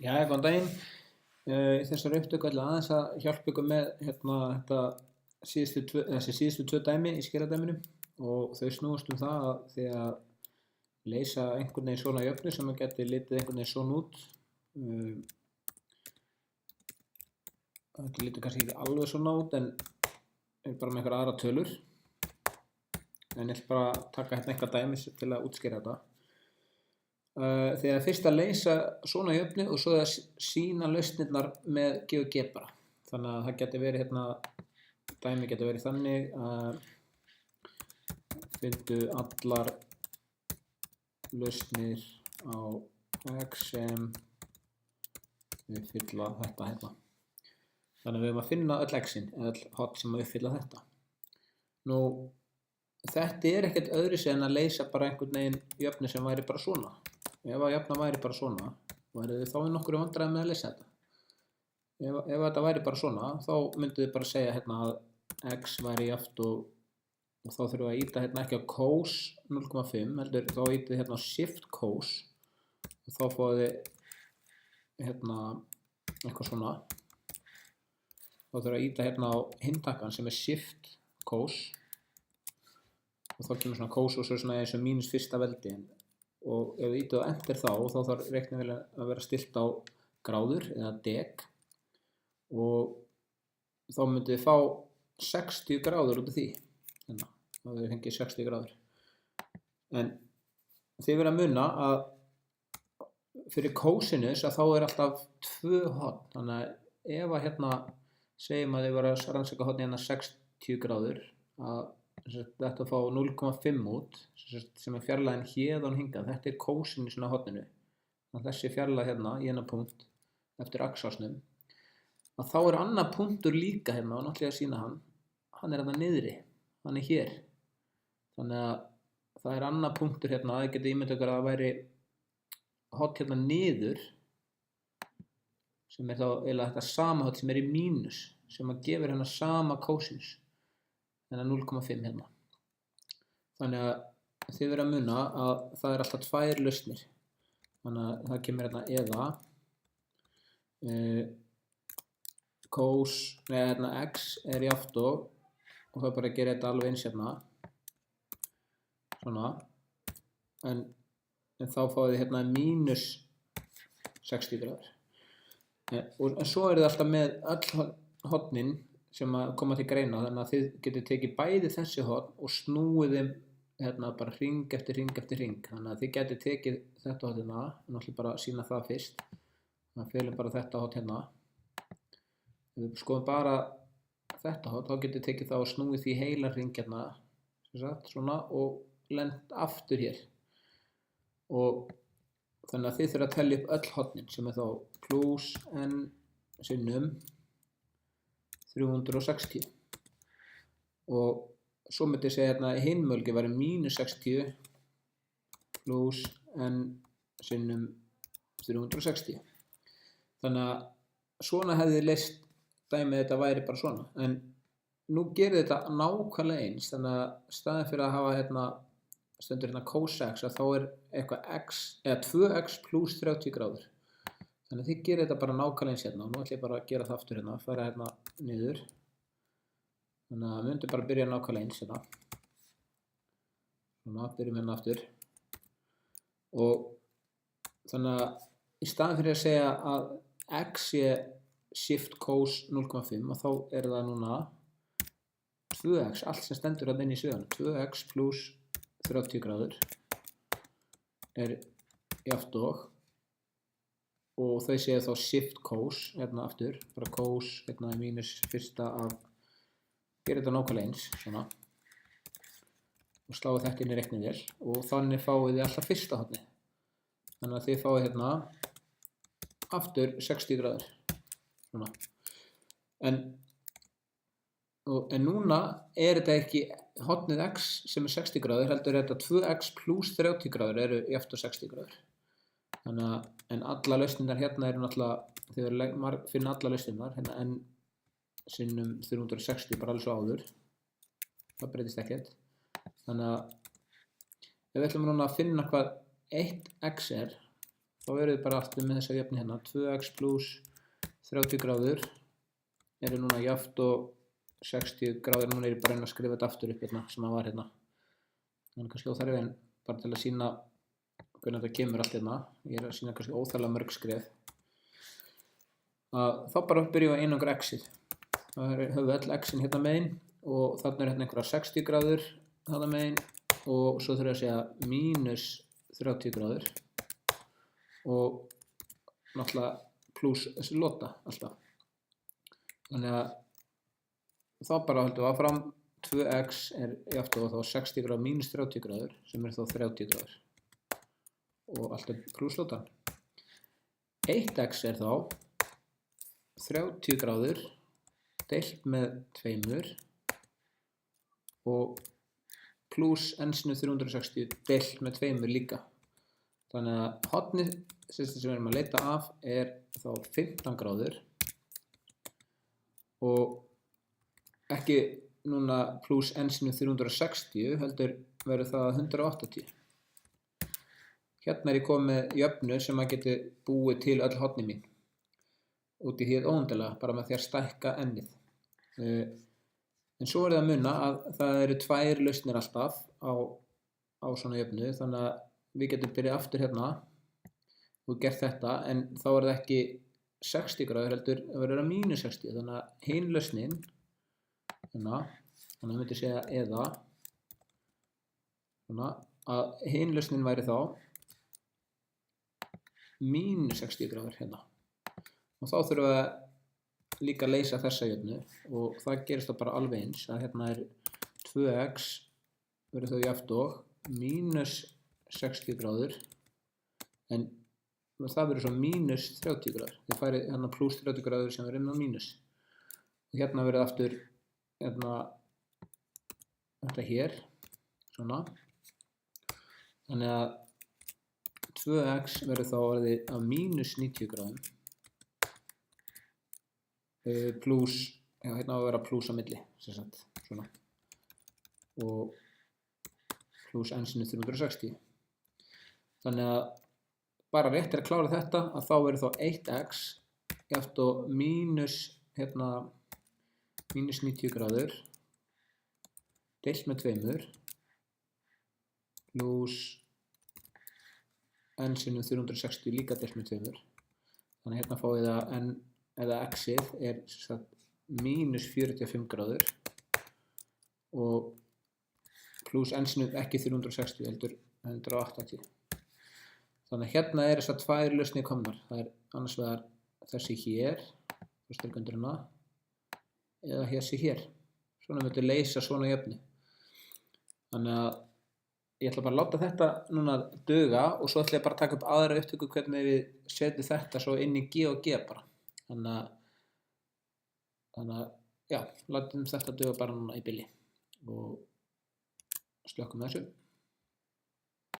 Jæja, góðan daginn. Í þessari upptöku ætla ég aðeins að hjálpa ykkur með þessi síðustu tvö dæmi í skeradæminu og þau snúast það að því að leysa einhvern veginn svona jöfnu sem geti litið einhvern veginn svona út. Það lítur kannski ekki alveg svona út en er bara með einhverja aðra tölur. En ég ætla bara að taka hérna eitthvað dæmis til að útskýra þetta. Þegar fyrst að leysa svona jöfnu og svo að sína lausnirnar með GeoG bara. Þannig að það geti verið dæmi geti verið þannig að fyndu allar lausnir á X sem uppfylla þetta hérna. Þannig að við höfum að finna öll X-in eða öll hot sem uppfylla þetta. Nú, þetta er ekkert öðruvísi en að leysa bara einhvern veginn jöfnu sem væri bara svona. Ef að jöfna væri bara svona, væri þið þá í nokkru vandræðum með að leysa þetta. Ef þetta væri bara svona, þá myndum við bara segja hérna að X væri jafnt og þá þurfum við að íta hérna ekki á cos 0,5, heldur þá ítið hérna á shift cos og þá fáið þið hérna eitthvað svona. Þá þurfum við að íta hérna á hintakkan sem er shift cos og þá kemur svona cos og svo svona eins og mínus fyrsta veldi. Og ef við ítið á enter þá þarf reiknivél að vera stilt á gráður eða deg og þá myndum við fá 60 gráður út af því. Hérna, þá hefur við fengið 60 gráður. En þið verða að muna að fyrir cosinus að þá er alltaf 2 horn. Þannig að ef að hérna segjum að þið verða að rannsaka horn hérna 60 gráður að þetta fá 0,5 út sem er fjarlægin héðan hingað. Þetta er cosinus á horninu. Þessi fjarlæg hérna í hennar punkt eftir axásnum. Að þá er annar punktur líka hérna og náttúrulega að sína hann. Hann er hérna niðri. Hann er hér. Þannig að það er annar punktur hérna. Það getur ímyndað ykkur að það væri hot hérna niður sem er þá eiginlega þetta sama hot sem er í mínus sem að gefur hérna sama cosinus. Þannig að 0,5 hérna. Þannig að þið verða að muna að það er alltaf 2 lausnir. Þannig að það kemur hérna eða hérna X er jafnt og það er bara að gera þetta alveg eins hérna. Svona. En þá fáið þið hérna mínus 60 gráður. En svo er þið alltaf með öll hornin sem að koma til greina, þannig að þið getur tekið bæði þessi horn og snúið þeim hérna bara hring eftir hring eftir hring. Þannig að þið getur tekið þetta horn hérna, en ætlum bara að sína það fyrst. Þannig að félum bara þetta horn hérna. Ef við skoðum bara þetta horn, þá getur þið tekið það og snúið því heilan hring hérna, svona, og lent aftur hér. Og þannig að þið þurfa að tellja upp öll hornin sem er þá plus n sinnum 360 og svo myndi ég segja hérna að hinmölgi væri mínus 60 plus n sinnum 360. Þannig að svona hefði leyst dæmið þetta væri bara svona. En nú gerir þetta nákvæmlega eins, þannig að staðinn fyrir að hafa hérna stendur hérna cos x að þá er eitthvað x eða 2x plus 30 gráður. Þannig að þið gerir þetta bara nákvæmlega eins hérna og nú ætlum ég bara að gera það aftur hérna, fara hérna niður. Þannig að við myndum bara að byrja nákvæmlega eins hérna. Svona, byrjum hérna aftur. Og þannig að í staðinn fyrir að segja að x er shift cos 0,5 og þá er það núna 2x, allt sem stendur hérna inn í söguna. 2x plus 30 gráður er jafnt og þau séu þá shift cos hérna aftur, bara cos hérna mínus fyrsta af gera þetta nákvæmlega eins svona og sláðu þetta inn í reiknivél og þannig fáið þið alltaf fyrsta hornið. Þannig að þið fáið hérna aftur 60 gráður svona. En núna er þetta ekki hornið x sem er 60 gráður, heldur þetta 2x plus 30 gráður eru jafnt og 60 gráður. Þannig að, en alla lausnirnar hérna eru náttúrulega, þegar finna alla lausnirnar, hérna n sinnum 360 bara alveg svo áður. Það breytist ekkert. Þannig að ef við ætlum núna að finna hvað 1x er, þá eru þið bara aftur með þessa jöfnu hérna. 2x plus 30 gráður eru núna jafnt og 60 gráður. Núna er ég bara að skrifa þetta aftur upp hérna sem það var hérna. Þannig kannski óþarfi, en bara til að sýna hvernig þetta kemur allt hérna. Ég er að sýna kannski óþarlega mörg skref. Þá bara byrjum við að einangra x-ið. Þá höfum við öll x-in hérna megin og þarna hérna einhverja 60 gráður þarna megin og svo þurfum við að segja mínus 30 gráður og náttúrulega pluss þessi lota alltaf. Þannig að þá bara höldum við áfram. 2x er jafnt og þá 60 gráður mínus 30 gráður sem er þá 30 gráður og allt er plusslotan. 1x er þá 30 gráður deilt með 2 og pluss n-sinu 360 deilt með 2 líka. Þannig að hornið sem við erum að leita af er þá 15 gráður og ekki núna pluss n-sinu 360 heldur verður það 180. Hérna er ég komið með jöfnu sem að geti búið til öll hornin mín út í hið óendanlega bara með því að stækka n-ið. En svo er það að muna að það eru 2 lausnir alltaf á svona jöfnu, þannig að við getum byrjað aftur hérna og gert þetta, en þá er það ekki 60 gráður heldur að vera mínus 60, þannig að hin lausnin hérna, þannig að við myndum segja eða svona, að hin lausnin væri þá mínus 60 gráður hérna. Og þá þurfum við líka að leysa þessa jöfnu og það gerist þá bara alveg eins að hérna er 2x verður þá jafnt og mínus 60 gráður en það verður svo mínus 30 gráður. Þið færið hérna pluss 30 gráður sem verður með mínus. Og hérna verður aftur hérna þetta hér svona. Þannig að 2x verður þá orðið af mínus 90 gráðum pluss, já hérna á að vera pluss á milli, sem sagt, svona og pluss n-sinu 360. Þannig að bara rétt er að klára þetta að þá verður þá 1x jafnt og mínus hérna mínus 90 gráður deilt með 2 pluss n-sinu 360 líka deilt með 2. Þannig að hérna fáið það n eða x-ið er mínus 45 gráður og pluss n-sinu ekki 360 heldur 180. Þannig að hérna er þessar 2 lausnir komnar. Það er annars vegar þessi hér eða þessi hér. Svona myndi leysa svona jöfnu. Þannig að ég ætla bara að láta þetta núna duga og svo ætla ég bara að taka upp aðra upptöku hvernig við setjum þetta svo inn í G og G bara. Þannig að já, látum þetta duga bara núna í bili og slökkum þessu.